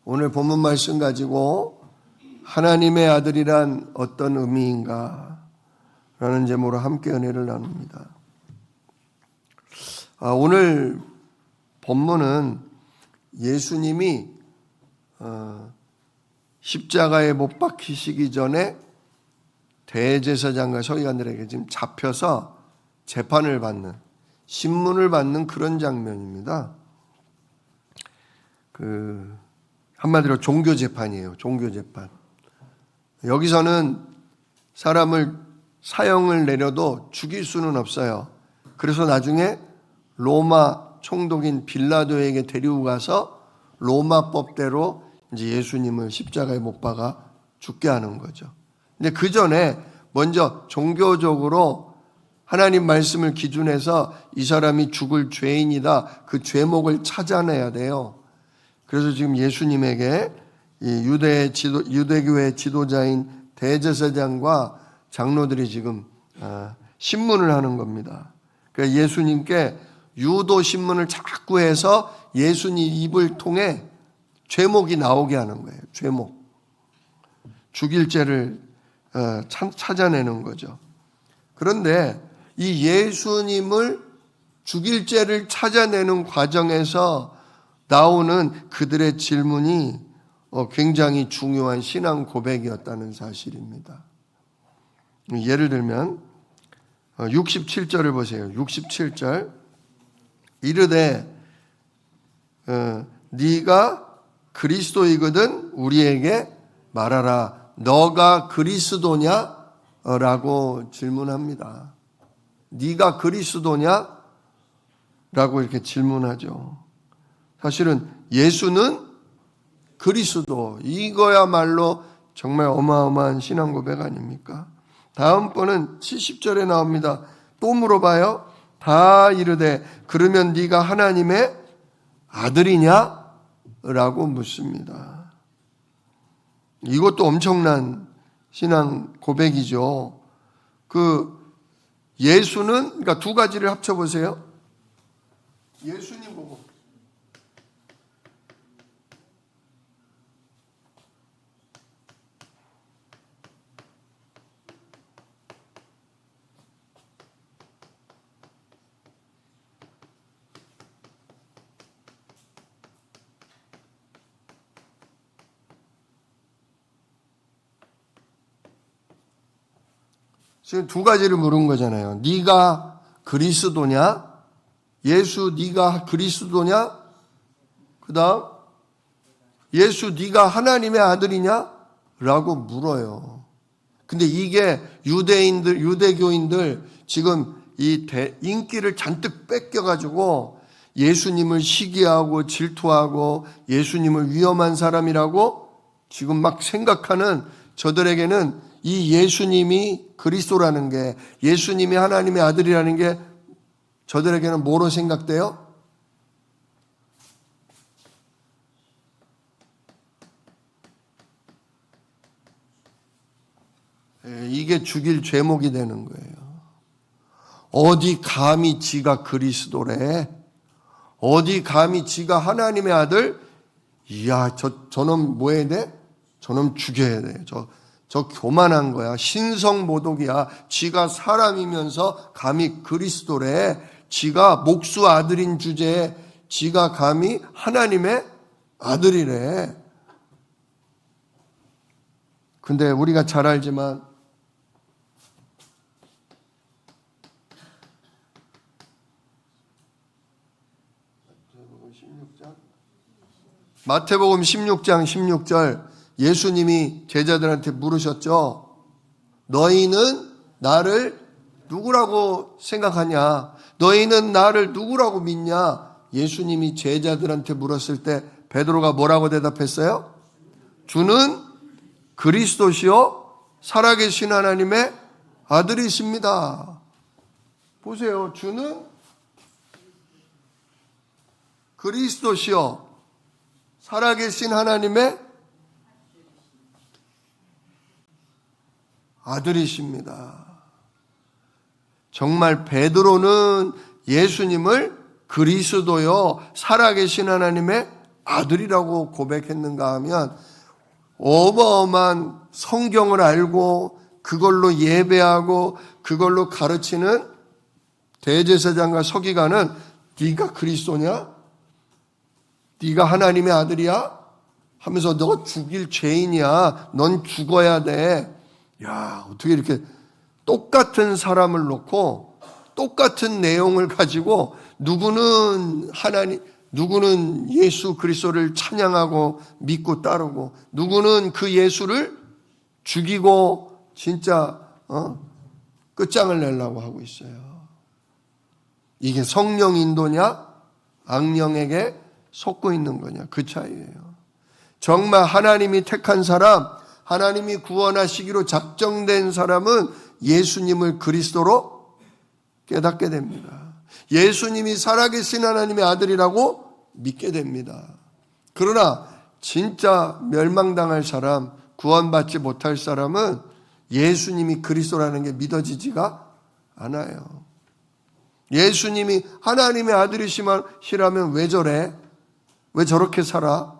오늘 본문 말씀 가지고 하나님의 아들이란 어떤 의미인가 라는 제목으로 함께 은혜를 나눕니다. 오늘 본문은 예수님이 십자가에 못 박히시기 전에 대제사장과 서기관들에게 지금 잡혀서 재판을 받는, 신문을 받는 그런 장면입니다. 한마디로 종교 재판이에요. 종교 재판. 여기서는 사람을 사형을 내려도 죽일 수는 없어요. 그래서 나중에 로마 총독인 빌라도에게 데리고 가서 로마 법대로 이제 예수님을 십자가에 못 박아 죽게 하는 거죠. 근데 그 전에 먼저 종교적으로 하나님 말씀을 기준해서 이 사람이 죽을 죄인이다, 그 죄목을 찾아내야 돼요. 그래서 지금 예수님에게 이 유대교의 지도자인 대제사장과 장로들이 지금 신문을 하는 겁니다. 그러니까 예수님께 유도 신문을 자꾸 해서 예수님 입을 통해 죄목이 나오게 하는 거예요. 죄목. 죽일 죄를 찾아내는 거죠. 그런데 이 예수님을 죽일 죄를 찾아내는 과정에서 나오는 그들의 질문이 굉장히 중요한 신앙 고백이었다는 사실입니다. 예를 들면 67절을 보세요. 67절 이르되 네가 그리스도이거든 우리에게 말하라. 너가 그리스도냐? 라고 질문합니다. 네가 그리스도냐? 라고 이렇게 질문하죠. 사실은 예수는 그리스도, 이거야말로 정말 어마어마한 신앙 고백 아닙니까? 다음번은 70절에 나옵니다. 또 물어봐요. 다 이르되 그러면 네가 하나님의 아들이냐? 라고 묻습니다. 이것도 엄청난 신앙 고백이죠. 예수는, 그러니까 두 가지를 합쳐보세요. 예수님 보고 지금 두 가지를 물은 거잖아요. 네가 그리스도냐? 예수 네가 그리스도냐? 그다음 예수 네가 하나님의 아들이냐? 라고 물어요. 근데 이게 유대교인들 지금 이 인기를 잔뜩 뺏겨가지고 예수님을 시기하고 질투하고 예수님을 위험한 사람이라고 지금 막 생각하는 저들에게는 이 예수님이 그리스도라는 게, 예수님이 하나님의 아들이라는 게 저들에게는 뭐로 생각돼요? 이게 죽일 죄목이 되는 거예요. 어디 감히 지가 그리스도래? 어디 감히 지가 하나님의 아들? 이야, 저놈 뭐 해야 돼? 저놈 죽여야 돼. 저 교만한 거야. 신성모독이야. 지가 사람이면서 감히 그리스도래. 지가 목수 아들인 주제에 지가 감히 하나님의 아들이래. 근데 우리가 잘 알지만 마태복음 16장 16절 예수님이 제자들한테 물으셨죠. 너희는 나를 누구라고 생각하냐? 너희는 나를 누구라고 믿냐? 예수님이 제자들한테 물었을 때 베드로가 뭐라고 대답했어요? 주는 그리스도시요 살아계신 하나님의 아들이십니다. 보세요. 주는 그리스도시요 살아계신 하나님의 아들이십니다. 정말 베드로는 예수님을 그리스도요 살아계신 하나님의 아들이라고 고백했는가 하면 어마어마한 성경을 알고 그걸로 예배하고 그걸로 가르치는 대제사장과 서기관은 네가 그리스도냐? 네가 하나님의 아들이야? 하면서 너 죽일 죄인이야. 넌 죽어야 돼. 야, 어떻게 이렇게 똑같은 사람을 놓고 똑같은 내용을 가지고 누구는 예수 그리스도를 찬양하고 믿고 따르고 누구는 그 예수를 죽이고 진짜 끝장을 내려고 하고 있어요. 이게 성령 인도냐 악령에게 속고 있는 거냐 그 차이예요. 정말 하나님이 택한 사람, 하나님이 구원하시기로 작정된 사람은 예수님을 그리스도로 깨닫게 됩니다. 예수님이 살아계신 하나님의 아들이라고 믿게 됩니다. 그러나 진짜 멸망당할 사람, 구원받지 못할 사람은 예수님이 그리스도라는 게 믿어지지가 않아요. 예수님이 하나님의 아들이시라면 왜 저래? 왜 저렇게 살아?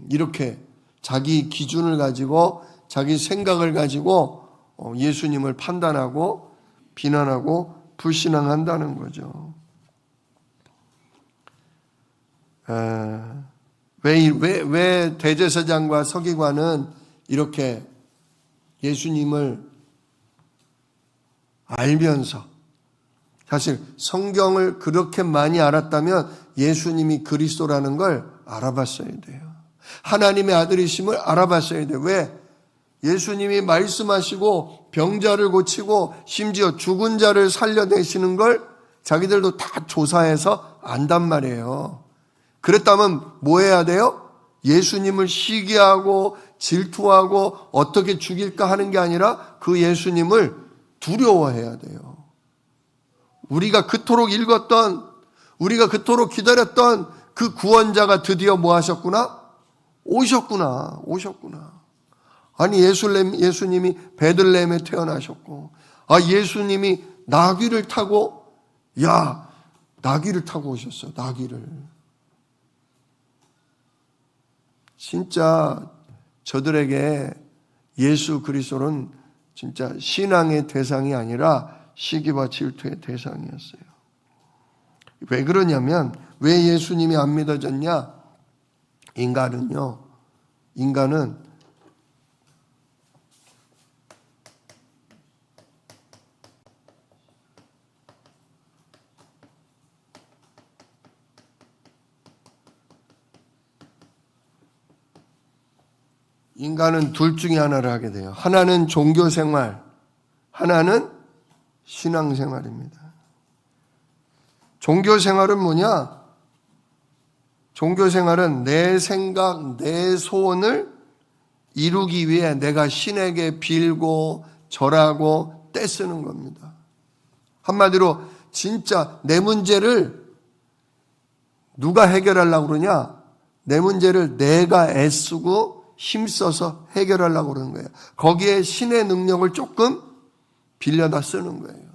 이렇게 자기 기준을 가지고 자기 생각을 가지고 예수님을 판단하고 비난하고 불신앙한다는 거죠. 왜 대제사장과 서기관은 이렇게 예수님을 알면서 사실 성경을 그렇게 많이 알았다면 예수님이 그리스도라는 걸 알아봤어야 돼요. 하나님의 아들이심을 알아봤어야 돼요. 왜? 예수님이 말씀하시고 병자를 고치고 심지어 죽은 자를 살려내시는 걸 자기들도 다 조사해서 안단 말이에요. 그랬다면 뭐 해야 돼요? 예수님을 시기하고 질투하고 어떻게 죽일까 하는 게 아니라 그 예수님을 두려워해야 돼요. 우리가 그토록 읽었던, 우리가 그토록 기다렸던 그 구원자가 드디어 뭐 하셨구나? 오셨구나. 아니 예수님이 베들레헴에 태어나셨고, 예수님이 나귀를 타고 오셨어. 나귀를. 진짜 저들에게 예수 그리스도는 진짜 신앙의 대상이 아니라 시기와 질투의 대상이었어요. 왜 그러냐면 왜 예수님이 안 믿어졌냐? 인간은 둘 중에 하나를 하게 돼요. 하나는 종교생활, 하나는 신앙생활입니다. 종교생활은 뭐냐? 종교생활은 내 생각, 내 소원을 이루기 위해 내가 신에게 빌고 절하고 떼쓰는 겁니다. 한마디로 진짜 내 문제를 누가 해결하려고 그러냐? 내 문제를 내가 애쓰고 힘써서 해결하려고 그러는 거예요. 거기에 신의 능력을 조금 빌려다 쓰는 거예요.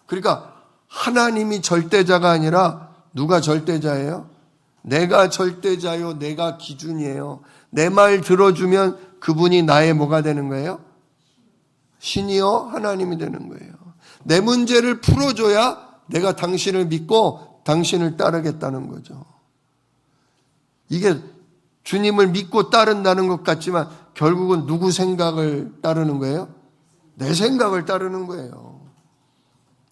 그러니까 하나님이 절대자가 아니라 누가 절대자예요? 내가 절대자요, 내가 기준이에요. 내 말 들어주면 그분이 나의 뭐가 되는 거예요? 신이요, 하나님이 되는 거예요. 내 문제를 풀어줘야 내가 당신을 믿고 당신을 따르겠다는 거죠. 이게 주님을 믿고 따른다는 것 같지만 결국은 누구 생각을 따르는 거예요? 내 생각을 따르는 거예요.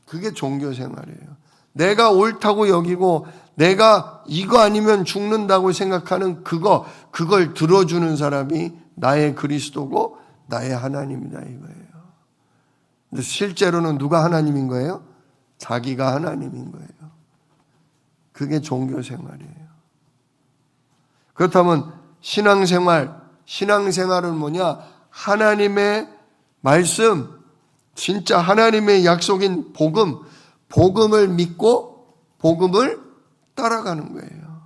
그게 종교 생활이에요. 내가 옳다고 여기고 내가 이거 아니면 죽는다고 생각하는 그걸 들어주는 사람이 나의 그리스도고 나의 하나님이다 이거예요. 근데 실제로는 누가 하나님인 거예요? 자기가 하나님인 거예요. 그게 종교 생활이에요. 그렇다면 신앙생활은 뭐냐? 하나님의 말씀, 진짜 하나님의 약속인 복음을 믿고 복음을 따라가는 거예요.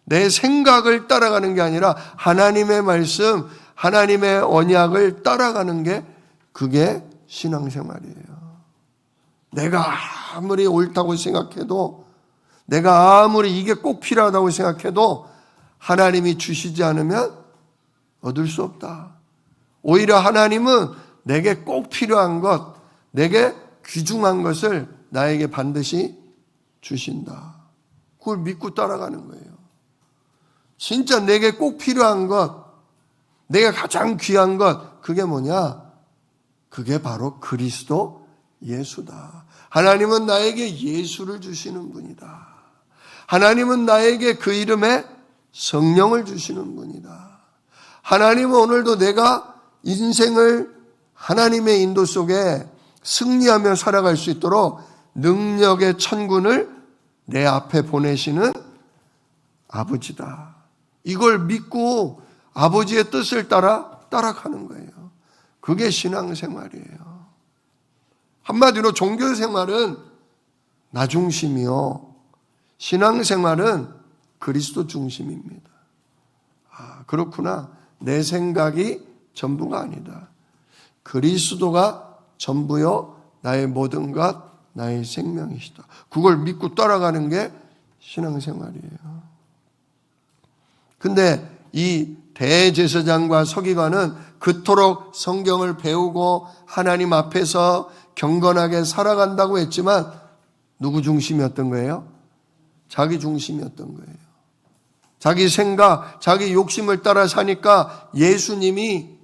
내 생각을 따라가는 게 아니라 하나님의 말씀, 하나님의 언약을 따라가는 게 그게 신앙생활이에요. 내가 아무리 옳다고 생각해도 내가 아무리 이게 꼭 필요하다고 생각해도 하나님이 주시지 않으면 얻을 수 없다. 오히려 하나님은 내게 꼭 필요한 것, 내게 귀중한 것을 나에게 반드시 주신다. 그걸 믿고 따라가는 거예요. 진짜 내게 꼭 필요한 것, 내가 가장 귀한 것, 그게 뭐냐? 그게 바로 그리스도 예수다. 하나님은 나에게 예수를 주시는 분이다. 하나님은 나에게 그 이름에 성령을 주시는 분이다. 하나님은 오늘도 내가 인생을 하나님의 인도 속에 승리하며 살아갈 수 있도록 능력의 천군을 내 앞에 보내시는 아버지다. 이걸 믿고 아버지의 뜻을 따라가는 거예요. 그게 신앙생활이에요. 한마디로 종교생활은 나 중심이요, 신앙생활은 그리스도 중심입니다. 아, 그렇구나. 내 생각이 전부가 아니다. 그리스도가 전부요, 나의 모든 것, 나의 생명이시다. 그걸 믿고 따라가는 게 신앙생활이에요. 근데 이 대제사장과 서기관은 그토록 성경을 배우고 하나님 앞에서 경건하게 살아간다고 했지만 누구 중심이었던 거예요? 자기 중심이었던 거예요. 자기 생각, 자기 욕심을 따라 사니까 예수님은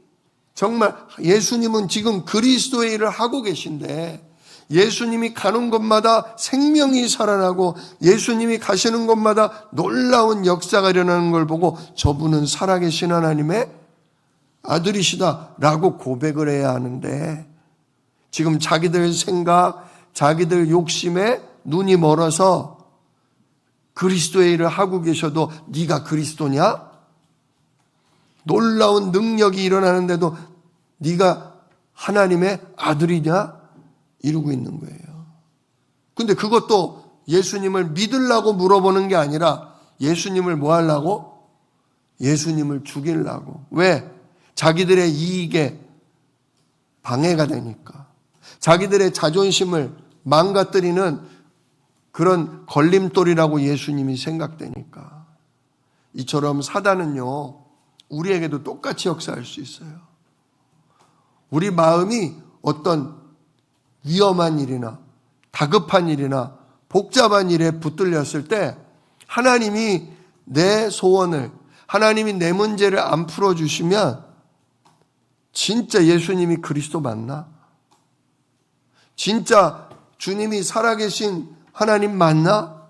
지금 그리스도의 일을 하고 계신데, 예수님이 가는 곳마다 생명이 살아나고 예수님이 가시는 곳마다 놀라운 역사가 일어나는 걸 보고 저분은 살아계신 하나님의 아들이시다라고 고백을 해야 하는데, 지금 자기들 생각, 자기들 욕심에 눈이 멀어서 그리스도의 일을 하고 계셔도 네가 그리스도냐? 놀라운 능력이 일어나는데도 네가 하나님의 아들이냐? 이러고 있는 거예요. 근데 그것도 예수님을 믿으려고 물어보는 게 아니라 예수님을 뭐 하려고? 예수님을 죽이려고. 왜? 자기들의 이익에 방해가 되니까. 자기들의 자존심을 망가뜨리는 그런 걸림돌이라고 예수님이 생각되니까. 이처럼 사단은요, 우리에게도 똑같이 역사할 수 있어요. 우리 마음이 어떤 위험한 일이나 다급한 일이나 복잡한 일에 붙들렸을 때 하나님이 내 소원을, 하나님이 내 문제를 안 풀어주시면 진짜 예수님이 그리스도 맞나? 진짜 주님이 살아계신 하나님 맞나?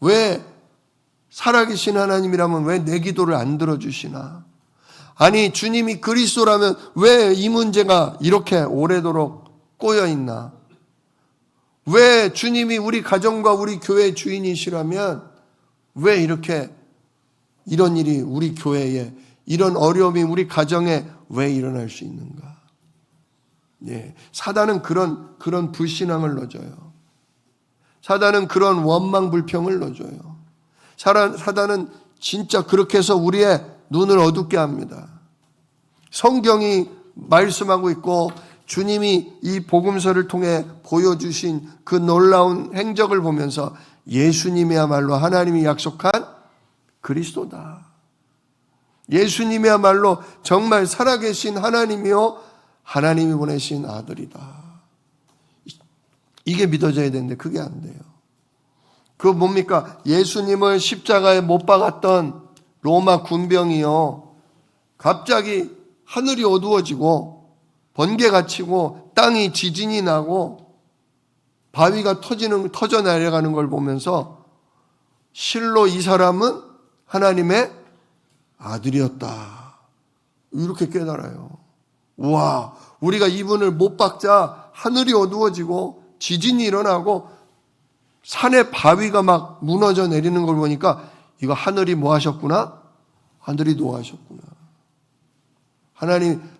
왜 살아계신 하나님이라면 왜 내 기도를 안 들어주시나? 아니, 주님이 그리스도라면 왜 이 문제가 이렇게 오래도록 꼬여있나? 왜 주님이 우리 가정과 우리 교회 주인이시라면 왜 이렇게 이런 일이 우리 교회에, 이런 어려움이 우리 가정에 왜 일어날 수 있는가? 예, 사단은 그런 불신앙을 넣어줘요. 사단은 그런 원망 불평을 넣어줘요. 사단은 진짜 그렇게 해서 우리의 눈을 어둡게 합니다. 성경이 말씀하고 있고 주님이 이 복음서를 통해 보여주신 그 놀라운 행적을 보면서 예수님이야말로 하나님이 약속한 그리스도다. 예수님이야말로 정말 살아계신 하나님이요, 하나님이 보내신 아들이다. 이게 믿어져야 되는데 그게 안 돼요. 그거 뭡니까? 예수님을 십자가에 못 박았던 로마 군병이요, 갑자기 하늘이 어두워지고 번개가 치고 땅이 지진이 나고 바위가 터져 내려가는 걸 보면서 실로 이 사람은 하나님의 아들이었다, 이렇게 깨달아요. 우와, 우리가 이분을 못 박자 하늘이 어두워지고 지진이 일어나고 산에 바위가 막 무너져 내리는 걸 보니까 이거 하늘이 뭐 하셨구나? 하늘이 노하셨구나.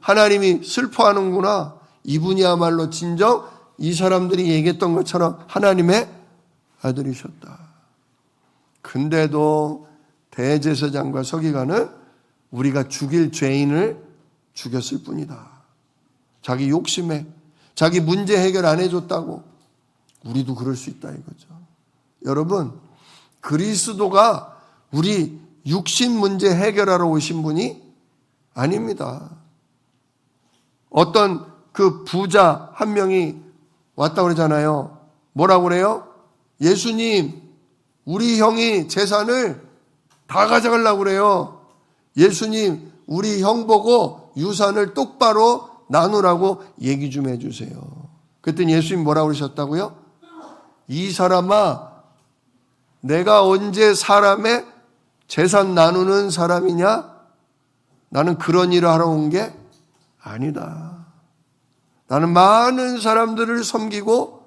하나님이 슬퍼하는구나. 이분이야말로 진정 이 사람들이 얘기했던 것처럼 하나님의 아들이셨다. 근데도 대제사장과 서기관은 우리가 죽일 죄인을 죽였을 뿐이다. 자기 욕심에, 자기 문제 해결 안 해줬다고 우리도 그럴 수 있다 이거죠. 여러분, 그리스도가 우리 육신 문제 해결하러 오신 분이 아닙니다. 어떤 그 부자 한 명이 왔다고 그러잖아요. 뭐라고 그래요? 예수님, 우리 형이 재산을 다 가져가려고 그래요. 예수님, 우리 형 보고 유산을 똑바로 나누라고 얘기 좀 해주세요. 그랬더니 예수님 뭐라고 그러셨다고요? 이 사람아, 내가 언제 사람의 재산 나누는 사람이냐? 나는 그런 일을 하러 온 게 아니다. 나는 많은 사람들을 섬기고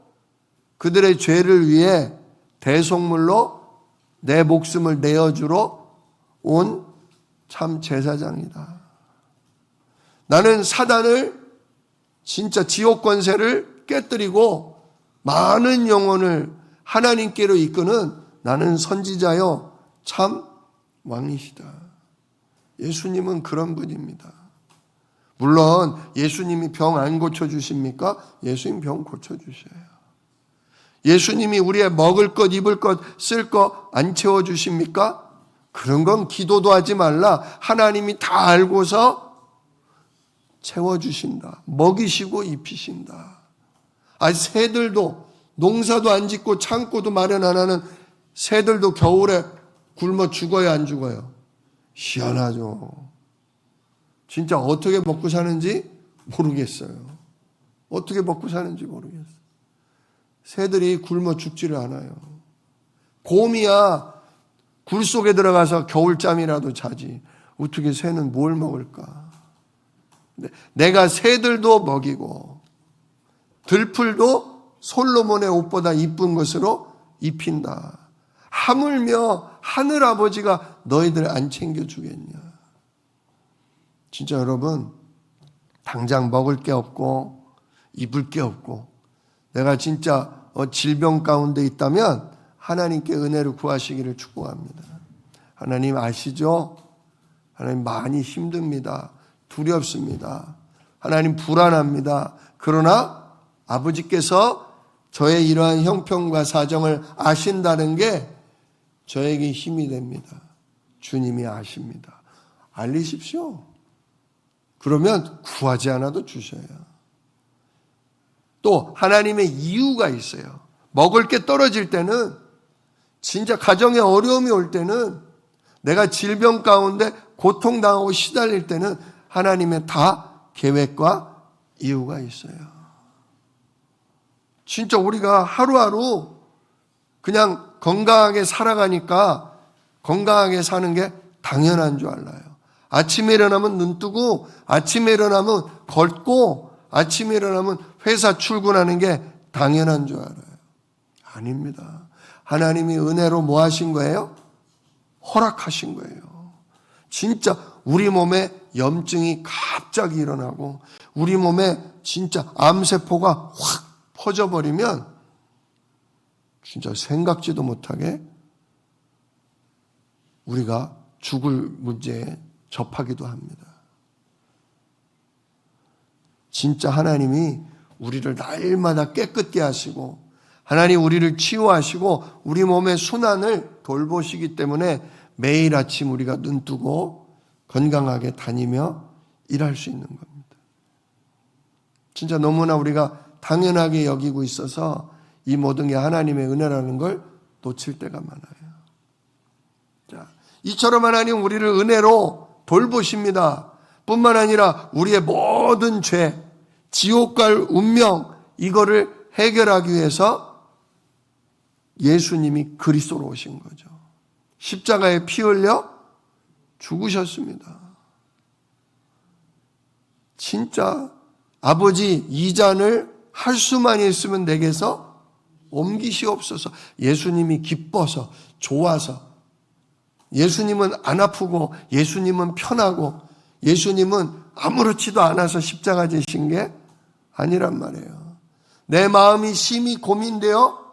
그들의 죄를 위해 대속물로 내 목숨을 내어주러 온 참 제사장이다. 나는 사단을 진짜 지옥 권세를 깨뜨리고 많은 영혼을 하나님께로 이끄는 나는 선지자요 참 왕이시다. 예수님은 그런 분입니다. 물론 예수님이 병 안 고쳐주십니까? 예수님 병 고쳐주셔요. 예수님이 우리의 먹을 것, 입을 것, 쓸 것 안 채워주십니까? 그런 건 기도도 하지 말라. 하나님이 다 알고서 채워주신다. 먹이시고 입히신다. 새들도 농사도 안 짓고 창고도 마련 안 하는 새들도 겨울에 굶어 죽어요, 안 죽어요? 희한하죠. 진짜 어떻게 먹고 사는지 모르겠어요. 어떻게 먹고 사는지 모르겠어요. 새들이 굶어 죽지를 않아요. 곰이야 굴 속에 들어가서 겨울잠이라도 자지. 어떻게 새는 뭘 먹을까? 내가 새들도 먹이고 들풀도 솔로몬의 옷보다 이쁜 것으로 입힌다. 하물며 하늘아버지가 너희들 안 챙겨주겠냐. 진짜 여러분, 당장 먹을 게 없고 입을 게 없고 내가 진짜 질병 가운데 있다면 하나님께 은혜를 구하시기를 축복합니다. 하나님 아시죠? 하나님 많이 힘듭니다. 두렵습니다. 하나님 불안합니다. 그러나 아버지께서 저의 이러한 형편과 사정을 아신다는 게 저에게 힘이 됩니다. 주님이 아십니다. 알리십시오. 그러면 구하지 않아도 주셔요. 또 하나님의 이유가 있어요. 먹을 게 떨어질 때는, 진짜 가정에 어려움이 올 때는, 내가 질병 가운데 고통당하고 시달릴 때는 하나님의 다 계획과 이유가 있어요. 진짜 우리가 하루하루 그냥 건강하게 살아가니까 건강하게 사는 게 당연한 줄 알아요. 아침에 일어나면 눈 뜨고, 아침에 일어나면 걷고, 아침에 일어나면 회사 출근하는 게 당연한 줄 알아요. 아닙니다. 하나님이 은혜로 뭐 하신 거예요? 허락하신 거예요. 진짜 우리 몸에 염증이 갑자기 일어나고 우리 몸에 진짜 암세포가 확 퍼져버리면 진짜 생각지도 못하게 우리가 죽을 문제에 접하기도 합니다. 진짜 하나님이 우리를 날마다 깨끗게 하시고 하나님 우리를 치유하시고 우리 몸의 순환을 돌보시기 때문에 매일 아침 우리가 눈 뜨고 건강하게 다니며 일할 수 있는 겁니다. 진짜 너무나 우리가 당연하게 여기고 있어서 이 모든 게 하나님의 은혜라는 걸 놓칠 때가 많아요. 자, 이처럼 하나님 우리를 은혜로 돌보십니다. 뿐만 아니라 우리의 모든 죄, 지옥 갈 운명, 이거를 해결하기 위해서 예수님이 그리스도로 오신 거죠. 십자가에 피 흘려 죽으셨습니다. 진짜 아버지 이 잔을 할 수만 있으면 내게서 옮기시옵소서. 예수님이 기뻐서, 좋아서, 예수님은 안 아프고 예수님은 편하고 예수님은 아무렇지도 않아서 십자가 지신 게 아니란 말이에요. 내 마음이 심히 고민되어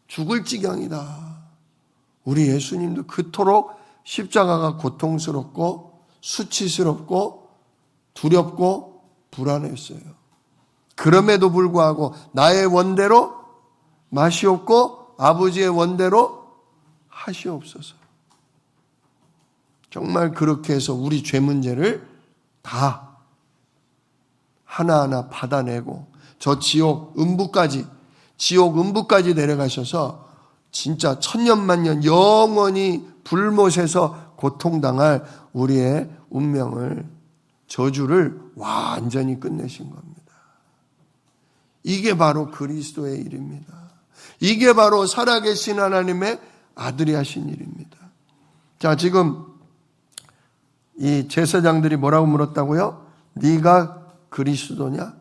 죽을 지경이다. 우리 예수님도 그토록 십자가가 고통스럽고 수치스럽고 두렵고 불안했어요. 그럼에도 불구하고 나의 원대로 맛이 없고 아버지의 원대로 하시옵소서. 정말 그렇게 해서 우리 죄 문제를 다 하나하나 받아내고 저 지옥 음부까지 내려가셔서 진짜 천년만년 영원히 불못에서 고통당할 우리의 운명을, 저주를 완전히 끝내신 겁니다. 이게 바로 그리스도의 일입니다. 이게 바로 살아계신 하나님의 아들이 하신 일입니다. 자, 지금 이 제사장들이 뭐라고 물었다고요? 네가 그리스도냐?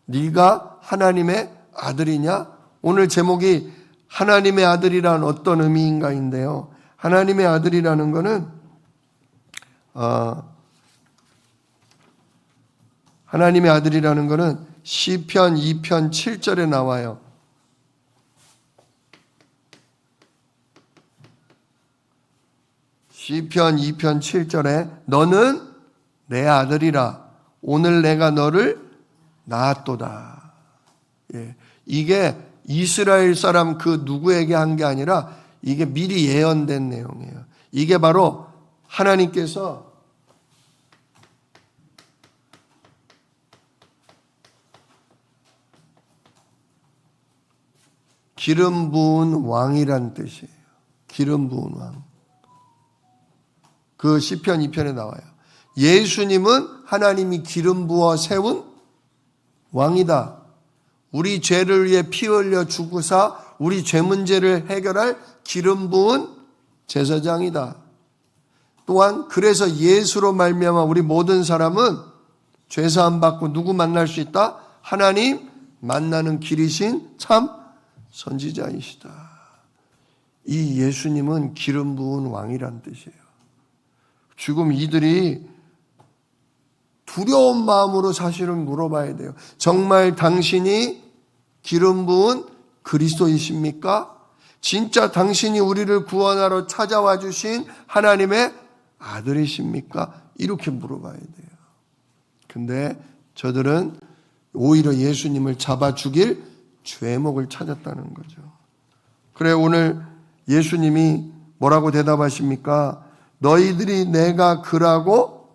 네가 하나님의 아들이냐? 오늘 제목이 하나님의 아들이란 어떤 의미인가인데요. 하나님의 아들이라는 것은 하나님의 아들이라는 것은 시편 2편 7절에 나와요. 시편 2편 7절에 너는 내 아들이라 오늘 내가 너를 낳았도다. 예, 이게 이스라엘 사람 그 누구에게 한 게 아니라 이게 미리 예언된 내용이에요. 이게 바로 하나님께서 기름 부은 왕이란 뜻이에요. 기름 부은 왕. 그 시편 2편에 나와요. 예수님은 하나님이 기름 부어 세운 왕이다. 우리 죄를 위해 피 흘려 죽으사 우리 죄 문제를 해결할 기름 부은 제사장이다. 또한 그래서 예수로 말미암아 우리 모든 사람은 죄 사함 받고 누구 만날 수 있다? 하나님 만나는 길이신 참 선지자이시다. 이 예수님은 기름 부은 왕이란 뜻이에요. 지금 이들이 두려운 마음으로 사실은 물어봐야 돼요. 정말 당신이 기름 부은 그리스도이십니까? 진짜 당신이 우리를 구원하러 찾아와 주신 하나님의 아들이십니까? 이렇게 물어봐야 돼요. 근데 저들은 오히려 예수님을 잡아 죽일 죄목을 찾았다는 거죠. 그래, 오늘 예수님이 뭐라고 대답하십니까? 너희들이 내가 그라고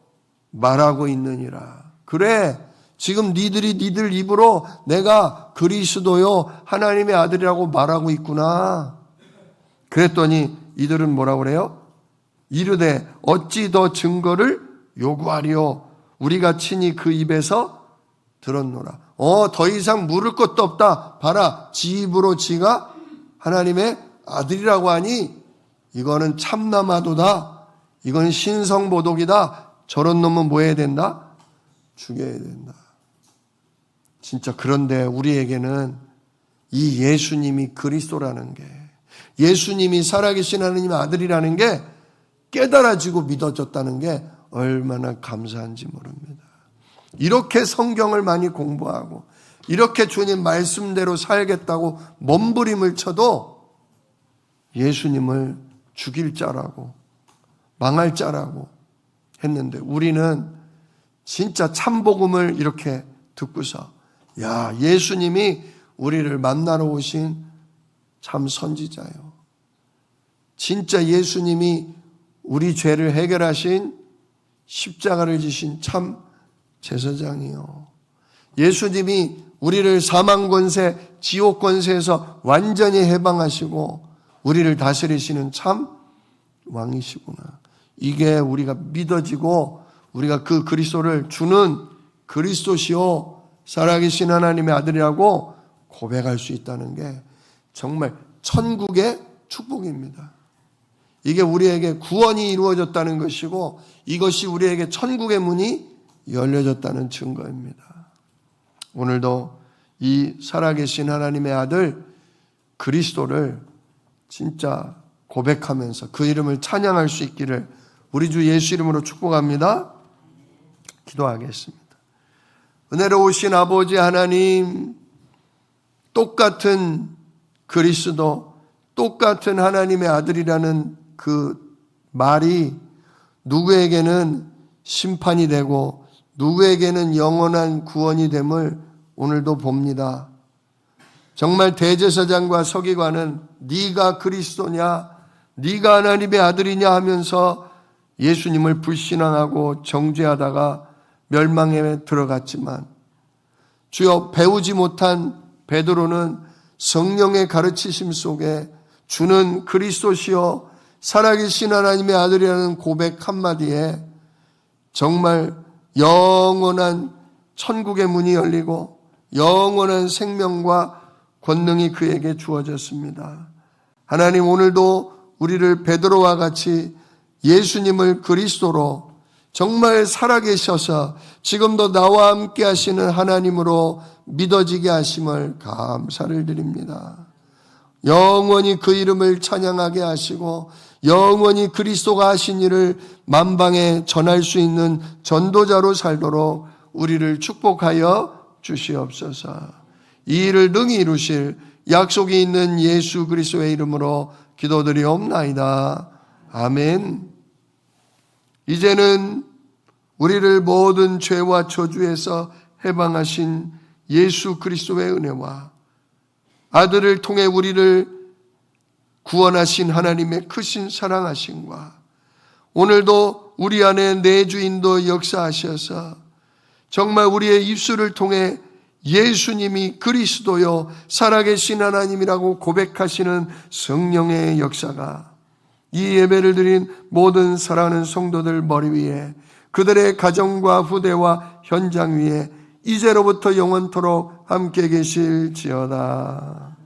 말하고 있느니라. 그래, 지금 니들 입으로 내가 그리스도요 하나님의 아들이라고 말하고 있구나. 그랬더니 이들은 뭐라고 그래요? 이르되 어찌 더 증거를 요구하리요? 우리가 친히 그 입에서 들었노라. 더 이상 물을 것도 없다. 봐라, 지 입으로 지가 하나님의 아들이라고 하니 이거는 참남하도다. 이건 신성모독이다. 저런 놈은 뭐 해야 된다? 죽여야 된다. 진짜 그런데 우리에게는 이 예수님이 그리스도라는 게, 예수님이 살아계신 하나님의 아들이라는 게 깨달아지고 믿어졌다는 게 얼마나 감사한지 모릅니다. 이렇게 성경을 많이 공부하고 이렇게 주님 말씀대로 살겠다고 몸부림을 쳐도 예수님을 죽일 자라고 망할 자라고 했는데, 우리는 진짜 참복음을 이렇게 듣고서 야, 예수님이 우리를 만나러 오신 참 선지자요. 진짜 예수님이 우리 죄를 해결하신 십자가를 지신 참 제사장이요. 예수님이 우리를 사망 권세, 지옥 권세에서 완전히 해방하시고 우리를 다스리시는 참 왕이시구나. 이게 우리가 믿어지고 우리가 그 그리스도를 주는 그리스도시요 살아계신 하나님의 아들이라고 고백할 수 있다는 게 정말 천국의 축복입니다. 이게 우리에게 구원이 이루어졌다는 것이고 이것이 우리에게 천국의 문이 열려졌다는 증거입니다. 오늘도 이 살아계신 하나님의 아들 그리스도를 진짜 고백하면서 그 이름을 찬양할 수 있기를 우리 주 예수 이름으로 축복합니다. 기도하겠습니다. 은혜로우신 아버지 하나님, 똑같은 그리스도, 똑같은 하나님의 아들이라는 그 말이 누구에게는 심판이 되고 누구에게는 영원한 구원이 됨을 오늘도 봅니다. 정말 대제사장과 서기관은 네가 그리스도냐, 네가 하나님의 아들이냐 하면서 예수님을 불신앙하고 정죄하다가 멸망에 들어갔지만 주여 배우지 못한 베드로는 성령의 가르치심 속에 주는 그리스도시요 살아계신 하나님의 아들이라는 고백 한마디에 정말 영원한 천국의 문이 열리고 영원한 생명과 권능이 그에게 주어졌습니다. 하나님 오늘도 우리를 베드로와 같이 예수님을 그리스도로 정말 살아계셔서 지금도 나와 함께 하시는 하나님으로 믿어지게 하심을 감사를 드립니다. 영원히 그 이름을 찬양하게 하시고 영원히 그리스도가 하신 일을 만방에 전할 수 있는 전도자로 살도록 우리를 축복하여 주시옵소서. 이 일을 능히 이루실 약속이 있는 예수 그리스도의 이름으로 기도드리옵나이다. 아멘. 이제는 우리를 모든 죄와 저주에서 해방하신 예수 그리스도의 은혜와 아들을 통해 우리를 구원하신 하나님의 크신 사랑하심과 오늘도 우리 안에 내주인도 역사하셔서 정말 우리의 입술을 통해 예수님이 그리스도요 살아계신 하나님이라고 고백하시는 성령의 역사가 이 예배를 드린 모든 사랑하는 성도들 머리 위에 그들의 가정과 후대와 현장 위에 이제로부터 영원토록 함께 계실지어다.